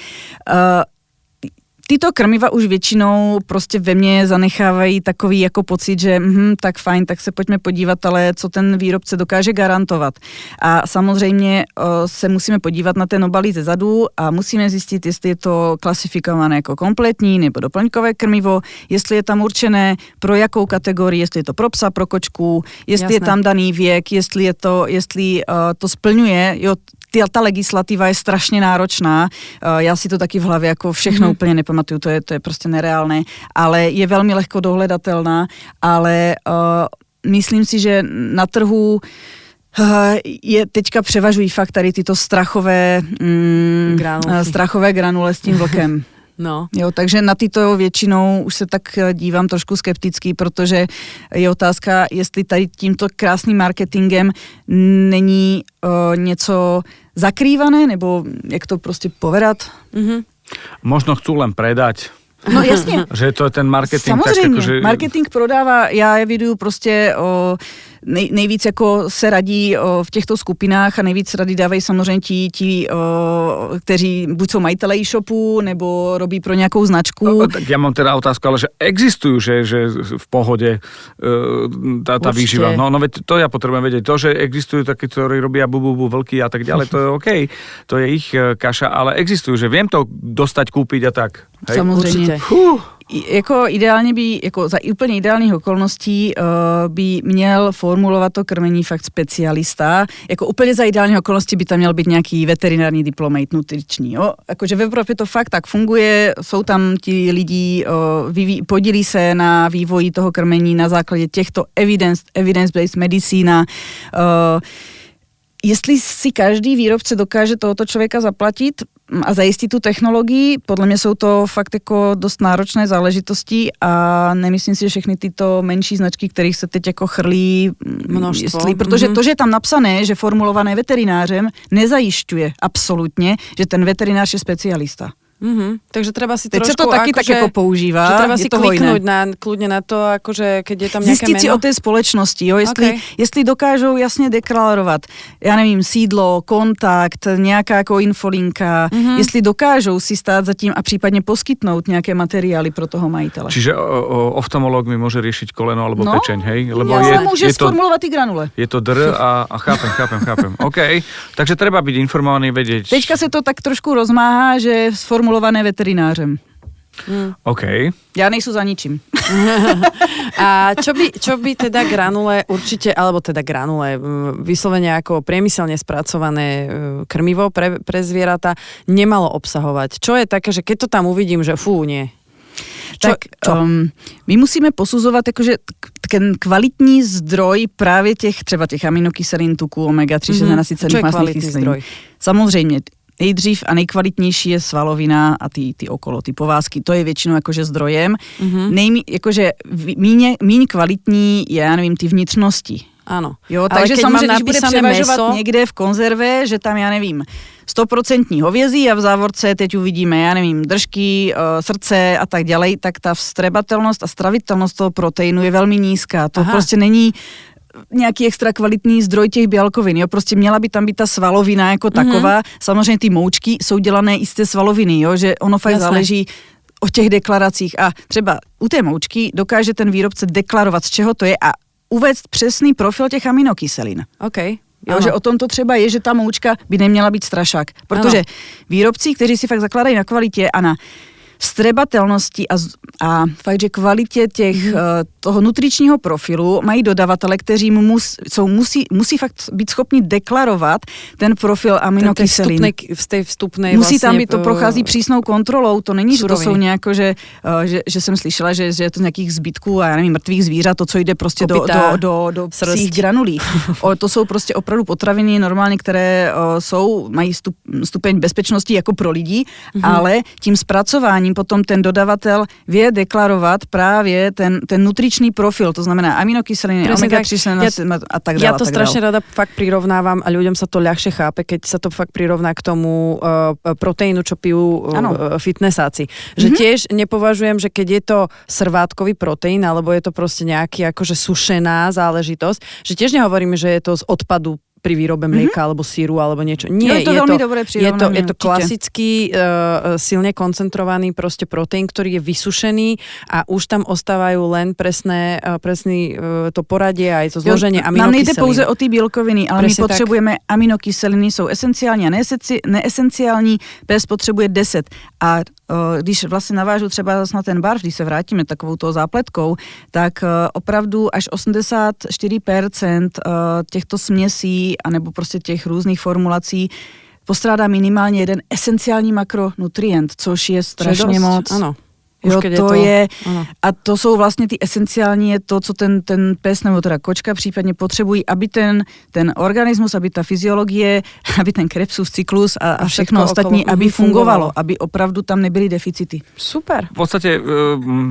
Tyto krmiva už většinou prostě ve mně zanechávají takový jako pocit, že tak fajn, tak se pojďme podívat, ale co ten výrobce dokáže garantovat. A samozřejmě se musíme podívat na ten obalí ze zadu a musíme zjistit, jestli je to klasifikované jako kompletní nebo doplňkové krmivo, jestli je tam určené pro jakou kategorii, jestli je to pro psa, pro kočku, jestli je tam daný věk, jestli to splňuje, jo, ta legislativa je strašně náročná. Já si to taky v hlavě jako všechno úplně nepamatuju, to je prostě nereálné, ale je velmi lehko dohledatelná, ale myslím si, že na trhu teďka převažují fakt tady tyto strachové granule s tím vlkem. No. Jo, takže na tyto většinou už se tak dívám trošku skepticky, protože je otázka, jestli tady tímto krásným marketingem není něco zakrývané, nebo jak to prostě povedat. Možno chcú len predať. No jasně. Že to je ten marketing. Samozřejmě, tak akože... marketing prodává, já eviduju prostě nejvíc jako se radí v těchto skupinách a nejvíc rady dávají samozřejmě ti kteří buď jsou majitelé e-shopu, nebo robí pro nějakou značku. Tak ja mám teda otázku, ale že existujú, že v pohode tá výživa. No veď to ja potrebujem vedieť. To, že existujú takí, ktorí robia veľký a tak ďalej, to je OK. To je ich kaša, ale existujú, že viem to dostať, kúpiť a tak. Hej? Samozřejmě. Jako ideálně by, jako za úplně ideálních okolností by měl formulovat to krmení fakt specialista. Jako úplně za ideálních okolností by tam měl být nějaký veterinární diplomate nutriční. Jo? Jakože v Evropě to fakt tak funguje, jsou tam ti lidi, podílí se na vývoji toho krmení na základě těchto evidence-based medicína. Jestli si každý výrobce dokáže tohoto člověka zaplatit a zajistit tu technologii, podle mě jsou to fakt jako dost náročné záležitosti a nemyslím si, že všechny tyto menší značky, kterých se teď jako chrlí množstvo, protože to, že je tam napsané, že formulované veterinářem, nezajišťuje absolutně, že ten veterinář je specialista. Takže treba si teď trošku... Teď sa to taky tak jako používá. Že treba si kliknúť kľudne na to, akože keď je tam nejaké zistiť si o tej společnosti, jo, jestli dokážou jasně deklarovat, já nevím, sídlo, kontakt, nějaká jako infolinka, jestli dokážou si stát za tím a případně poskytnout nějaké materiály pro toho majitele. Čiže oftalmolog mi môže riešiť koleno alebo pečeň, hej? Lebo môže sformulovat ty granule. Je to a chápem. OK, takže treba byť informovaný, vedieť. Teďka se to tak trošku rozmáhá, že sformulované veterinářem. OK. Ja nejsou za ničím. A čo by teda granule určite, alebo teda granule, vyslovene ako priemyselne spracované krmivo pre zvieratá nemalo obsahovať? Čo je také, že keď to tam uvidím, že nie? My musíme posuzovat jakože ten kvalitní zdroj právě třeba těch aminokyselin, tuků, omega-3, nenasycených mastných kyselin. Samozřejmě, nejdřív a nejkvalitnější je svalovina a ty okolo, ty povázky, to je většinou jakože zdrojem. Jakože míň kvalitní je, já nevím, ty vnitřnosti. Ano. Jo, takže samozřejmě, když bude převažovat někde v konzerve, že tam, já nevím, 100% hovězí a v závorce teď uvidíme, já nevím, držky, srdce a tak ďalej, tak ta vstrebatelnost a stravitelnost toho proteinu je velmi nízká. To prostě není nějaký extra kvalitní zdroj těch bílkovin. Jo? Prostě měla by tam být ta svalovina jako taková. Samozřejmě ty moučky jsou dělané i z té svaloviny, jo? Že ono fakt záleží o těch deklaracích. A třeba u té moučky dokáže ten výrobce deklarovat, z čeho to je a uvést přesný profil těch aminokyselin. Okay. Jo, že o tom to třeba je, že ta moučka by neměla být strašák. Protože výrobci, kteří si fakt zakladají na kvalitě a na vstrebatelnosti a fakt, že kvalitě toho nutričního profilu mají dodavatele, kteří musí fakt být schopni deklarovat ten profil aminokyselin. Z té vstupnej musí tam být, to prochází přísnou kontrolou, to není, suroviny. Že to jsou nějako, že jsem slyšela, že je to z nějakých zbytků a já nevím, mrtvých zvířat, to, co jde prostě do psích granulí. To jsou prostě opravdu potraviny normálně, které mají stupeň bezpečnosti jako pro lidi, ale tím zpracováním potom ten dodavatel vie deklarovat právě ten nutričný profil, to znamená aminokyseliny, omega-3 a tak dále. Ja to strašne rada fakt prirovnávam a ľuďom sa to ľahšie chápe, keď sa to fakt prirovná k tomu proteínu, čo pijú fitnessáci. Že tiež nepovažujem, že keď je to srvátkový proteín, alebo je to proste nejaký akože sušená záležitosť, že tiež nehovoríme, že je to z odpadu pri výrobe mlieka alebo síru alebo niečo. Nie, je to veľmi dobré prirovnanie. Je to klasický, silne koncentrovaný proste proteín, ktorý je vysušený a už tam ostávajú len presný to poradie aj to zloženie aminokyselín. Nám nejde pouze o ty bílkoviny, ale presne my potřebujeme aminokyseliny, jsou esenciální a neesenciální, pes potřebuje 10. A když vlastně navážu třeba na ten barv, když se vrátíme takovou toho zápletkou, tak opravdu až 84% těchto směsí anebo prostě těch různých formulací postrádá minimálně jeden esenciální makronutrient, což je strašně moc. Ano. Jo, to je, a to jsou vlastně ty esenciální, je to, co ten pes nebo teda kočka případně potřebují, aby ten organismus, aby ta fyziologie, aby ten Krebsův cyklus a všechno ostatní, aby fungovalo, aby opravdu tam nebyly deficity. Super. V podstate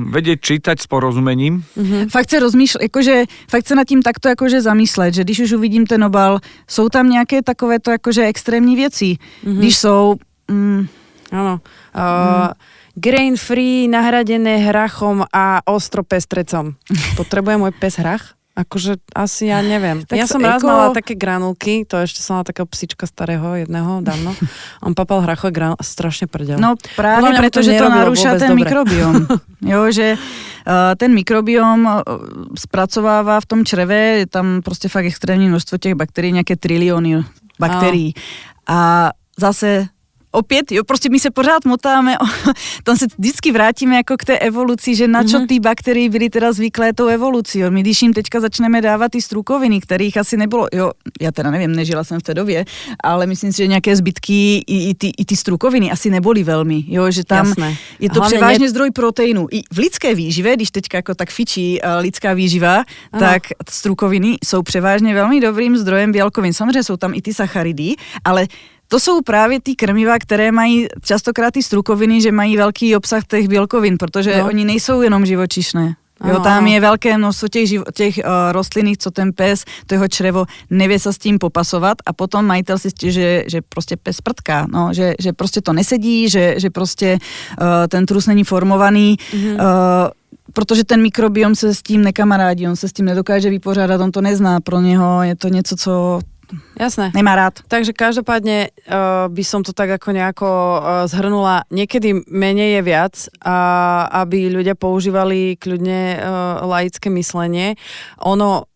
vedieť čítať s porozumením. Fakt se rozmýšlet, jakože, fakt se nad tím takto jakože zamyslet, že když už uvidím ten obal, jsou tam nějaké takovéto jakože extrémní věci. Když jsou... Áno. Grain free, nahradené hrachom a ostro pestrecom. Potrebuje môj pes hrach? Akože asi ja neviem. Tak ja som raz mala také granulky, to ešte som mala takého psička starého, jedného dávno. On papal hrachové granulky a strašne prdel. No práve preto, že to narúša ten mikrobióm. Jo, že ten mikrobióm spracováva v tom čreve, je tam prostě fakt extrémní množstvo těch bakterií, nějaké triliony bakterií. A zase opět, jo, prostě my se pořád motáme, tam se vždycky vrátíme jako k té evoluci, že na čo ty bakterie byly teda zvyklé tou evolucí. Jo. My když jim teďka začneme dávat ty strukoviny, kterých asi nebylo, jo, já teda nevím, nežila jsem v té době, ale myslím si, že nějaké zbytky i ty strukoviny asi neboli velmi, jo, že tam je to převážně zdroj proteinu. I v lidské výživě, když teďka jako tak fičí lidská výživa, tak strukoviny jsou převážně velmi dobrým zdrojem bílkovin. Samozřejmě jsou tam i ty sacharidy, ale to jsou právě ty krmiva, které mají častokrát ty strukoviny, že mají velký obsah těch bílkovin, protože oni nejsou jenom živočišné. Jo, tam je velké množstvo těch rostlinných, co ten pes, to jeho črevo nevie sa s tím popasovat a potom majitel si stěžuje, že prostě pes prdká, no, že prostě to nesedí, že prostě ten trus není formovaný, protože ten mikrobiom se s tím nekamarádí, on se s tím nedokáže vypořádat, on to nezná, pro něho je to něco, co Jasné. Nemá rád. Takže každopádne by som to tak ako nejako zhrnula. Niekedy menej je viac, aby ľudia používali kľudne laické myslenie. Ono,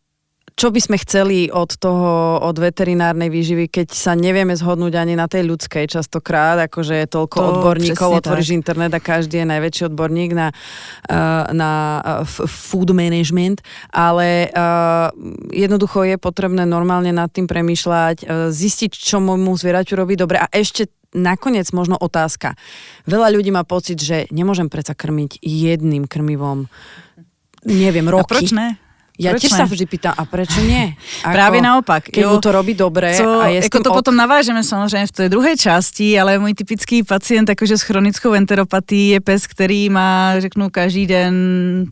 čo by sme chceli od veterinárnej výživy, keď sa nevieme zhodnúť ani na tej ľudskej častokrát, akože je toľko odborníkov, otvoríš internet a každý je najväčší odborník na food management, ale jednoducho je potrebné normálne nad tým premýšľať, zistiť, čo môjmu zvieraťu robí dobre a ešte nakoniec možno otázka. Veľa ľudí má pocit, že nemôžem predsa krmiť jedným krmivom, neviem, roky. A proč ne? Ja tiež sa vždy pýtam, a prečo nie? Práve naopak. Keď mu to robí dobre a je s tým to potom navážeme samozrejme v tej druhej časti, ale môj typický pacient akože s chronickou enteropatií je pes, ktorý má, řeknu, každý den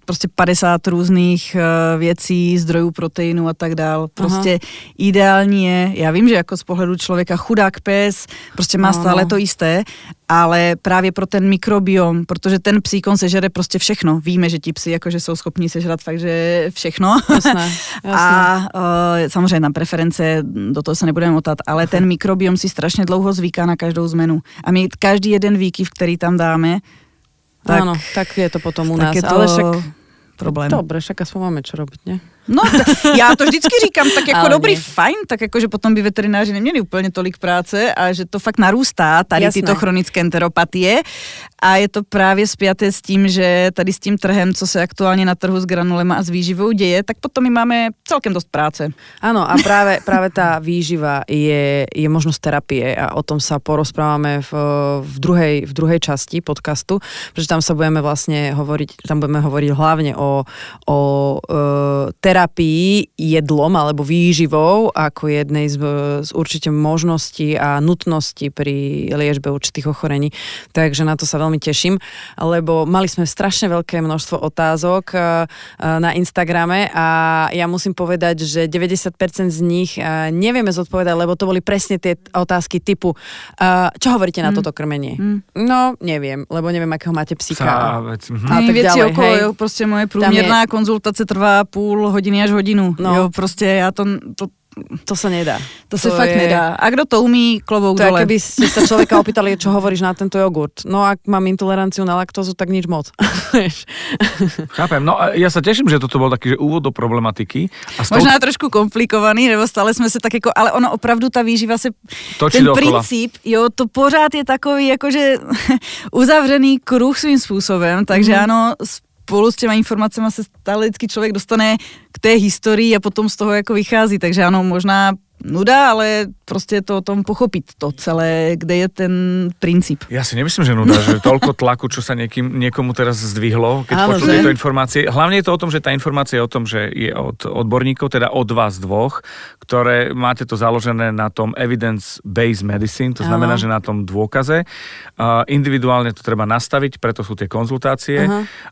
prostě 50 různých věcí, zdrojů proteínu a tak dál. Prostě ideální je, já vím, že jako z pohledu člověka chudák pes, prostě má stále to isté, ale právě pro ten mikrobiom, protože ten psík, on sežere prostě všechno. Víme, že ti psi jakože jsou schopní sežrat fakt, že všechno. Jasné. A samozřejmě tam preference, do toho se nebudeme motat, ale ten mikrobiom si strašně dlouho zvyká na každou zmenu. A my každý jeden výkyv, který tam dáme, tak, áno, tak je to potom u nás. je to ale však problém. Dobre, však aspoň máme čo robiť, ne? No, já to vždycky říkám, tak jako Ale dobrý, nie. fajn, tak jako, že potom by veterináři neměli úplně tolik práce a že to fakt narůstá, tady Jasné. tyto chronické enteropatie a je to právě spjaté s tím, že tady s tím trhem, co se aktuálně na trhu s granulema a s výživou děje, tak potom my máme celkem dost práce. Áno, a práve tá výživa je možnosť terapie a o tom sa porozprávame v druhej časti podcastu, pretože tam sa budeme vlastne hovoriť hlavne o terapii jedlom alebo výživou ako jednej z určite možností a nutností pri liečbe určitých ochorení. Takže na to sa veľmi teším, lebo mali sme strašne veľké množstvo otázok na Instagrame a ja musím povedať, že 90% z nich nevieme zodpovedať, lebo to boli presne tie otázky typu čo hovoríte na toto krmenie? No, neviem, lebo neviem, akého máte psíka. A tak věci ďalej, okolo, hej. jo, prostě moje průměrná konzultace trvá půl hodiny až hodinu. No. Jo, prostě já To sa nedá. to se fakt nedá. A kdo to umí, klobouk To je, dole. keby ste sa človeka opýtali, čo hovoríš na tento jogurt. No ak mám intoleranciu na laktózu, tak nič moc. Chápem. No a ja sa teším, že toto bol taký že úvod do problematiky. A Možná trošku komplikovaný, nebo stále jsme se tak jako, ale ono opravdu ta výživa se, Točí ten dokola. princip, jo, to pořád je takový jakože uzavřený kruh svým způsobem, takže ano, spolu s těma informacemi se stále vždycky člověk dostane k té historii a potom z toho jako vychází, takže ano, možná nuda, ale prostě to o tom pochopit to celé, kde je ten princíp. Ja si nemyslím, že nuda, že toľko tlaku, čo sa niekomu teraz zdvihlo, keď Áno, počul že? tieto informácie. Hlavne je to o tom, že tá informácia je o tom, že je od odborníkov, teda od vás dvoch, ktoré máte to založené na tom evidence-based medicine, to znamená, že na tom dôkaze. Individuálne to treba nastaviť, preto sú tie konzultácie.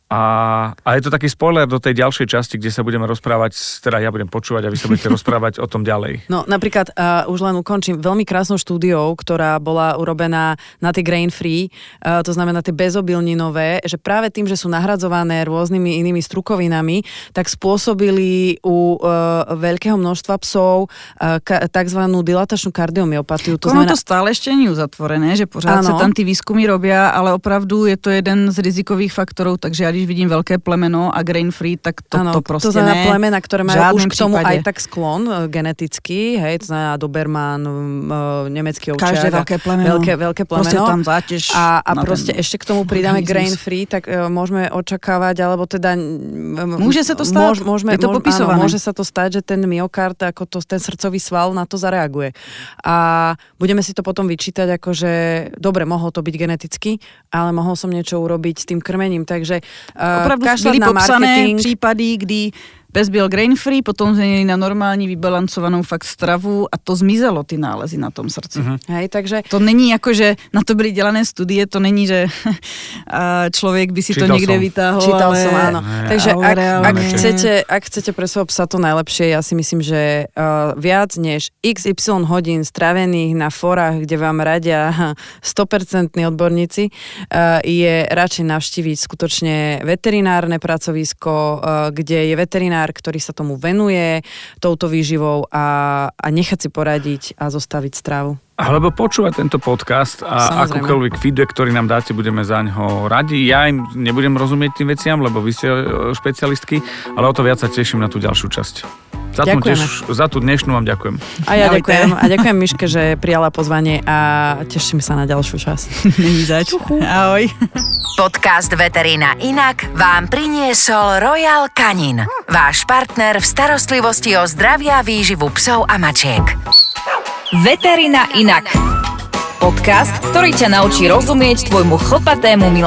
A je to taký spoiler do tej ďalšej časti, kde sa budeme rozprávať, teda ja budem počúvať a vy sa budete rozprávať o tom ďalej. No napríklad, už len ukončím, veľmi krásnou štúdiou, ktorá bola urobená na tie grain free, to znamená tie bezobilninové, že práve tým, že sú nahradzované rôznymi inými strukovinami, tak spôsobili u veľkého množstva psov takzvanú dilatačnú kardiomyopatiu. To znamená, to stále ešte nie je uzatvorené, že pořád sa tam ty výskumy robia, ale opravdu je to jeden z rizikových faktorov, takže ja když vidím veľké plemeno a grain free, tak to proste to znamená ne. plemena, ktoré majú už k tomu prípade. aj tak sklon genetický, hej, to znamená Doberman, nemecký ovčiak. Každé veľké plemeno. Veľké plemeno. Proste tam záťaž. A proste ešte k tomu pridáme organizmus. grain free, tak môžeme očakávať, alebo teda... Môže sa to stať? Je to popisované. Áno, môže sa to stať, že ten myokard, ako ten srdcový sval na to zareaguje. A budeme si to potom vyčítať, akože dobre, mohol to byť geneticky, ale mohol som niečo urobiť s tým krmením, takže opravdu kašľať byli na popsané marketing. prípady, kdy pes byl grain free, potom zmenili na normální vybalancovanou fakt stravu a to zmizelo ty nálezy na tom srdci. Hej, takže To není jako, že na to byly dělané studie, to není, že člověk by si Čítal to někde som. vytáhl, čítal ale... som, áno. Takže ale reálne. ak chcete pre svojho psa to najlepšie, ja si myslím, že viac než XY hodín strávených na forách, kde vám radia 100% odborníci, je radšej navštíviť skutočne veterinárne pracovisko, kde je veterinár, ktorý sa tomu venuje touto výživou a nechať si poradiť a zostaviť stravu. Alebo počúvať tento podcast a Samozrejme. akúkoľvek feedback, ktorý nám dáte, budeme za ňo radi. Ja im nebudem rozumieť tým veciam, lebo vy ste špecialistky, ale o to viac sa teším na tú ďalšiu časť. Za tú dnešnú vám ďakujem. A ja ďakujem. A ďakujem Miške, že prijala pozvanie a teším sa na ďalšiu časť. Není zač. Ahoj. Podcast Veterína inak vám priniesol Royal Canin. Váš partner v starostlivosti o zdravie a výživu psov a mačiek. Veterína inak. Podcast, ktorý ťa naučí rozumieť tvojmu chlpatému miláčikovi.